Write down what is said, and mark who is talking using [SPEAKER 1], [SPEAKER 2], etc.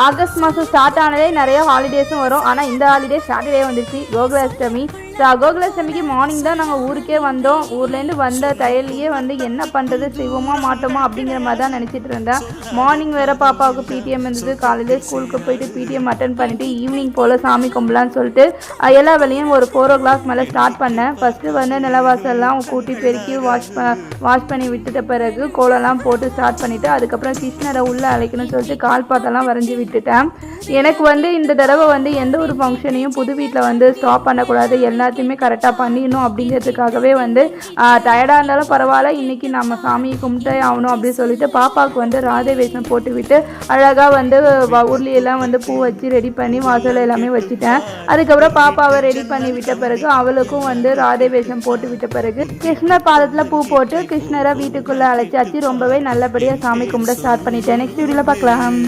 [SPEAKER 1] August மாதம் start ஆனதே நிறைய ஹாலிடேஸும் வரும். ஆனால் இந்த ஹாலிடே சாட்டர்டே வந்துருச்சு, கோகுலாஷ்டமி. கோகுலாஷ்டமிக்கு மார்னிங் தான் நாங்கள் ஊருக்கே வந்தோம். ஊர்லேருந்து வந்த டயர்லேயே என்ன பண்ணுறது, செய்வோமா மாட்டோமா அப்படிங்கிற மாதிரி தான் நினச்சிட்டு இருந்தேன். மார்னிங் வேறு பாப்பாவுக்கு பிடிஎம் இருந்தது. காலையில் ஸ்கூலுக்கு போயிட்டு பிடிஎம் அட்டன் பண்ணிவிட்டு ஈவினிங் போல் சாமி கும்பலான்னு சொல்லிட்டு எல்லா வேலையும் ஒரு 4 o'clock மேலே ஸ்டார்ட் பண்ணேன். ஃபஸ்ட்டு நிலவாசல்லாம் கூட்டி பெருக்கி வாஷ் பண்ணி விட்டுட்ட பிறகு கோலம்லாம் போட்டு ஸ்டார்ட் பண்ணிவிட்டு அதுக்கப்புறம் கிருஷ்ணரை உள்ளே அழைக்கணும்னு சொல்லிட்டு கால் பாத்தெல்லாம் வரைஞ்சி விட்டுட்டேன். எனக்கு இந்த தடவை எந்த ஒரு ஃபங்க்ஷனையும் புது வீட்டில் ஸ்டாப் பண்ணக்கூடாது, எல்லாத்தையுமே கரெக்டாக பண்ணிடணும் அப்படிங்கிறதுக்காகவே டயர்டாக இருந்தாலும் பரவாயில்ல, இன்றைக்கி நம்ம சாமியை கும்பிட்டே ஆகணும் அப்படின்னு சொல்லிட்டு பாப்பாவுக்கு ராதை வேஷம் போட்டு விட்டு அழகாக ஊர்லியெல்லாம் பூ வச்சு ரெடி பண்ணி வாசல் எல்லாமே வச்சுட்டேன். அதுக்கப்புறம் பாப்பாவை ரெடி பண்ணி விட்ட பிறகு அவளுக்கும் ராதை வேஷம் போட்டு விட்ட பிறகு கிருஷ்ணர் பாதத்தில் பூ போட்டு கிருஷ்ணரை வீட்டுக்குள்ளே அழைச்சாச்சு. ரொம்பவே நல்லபடியாக சாமி கும்பிட ஸ்டார்ட் பண்ணிட்டேன். நெக்ஸ்ட் வீடியோவில் பார்க்கலாம்.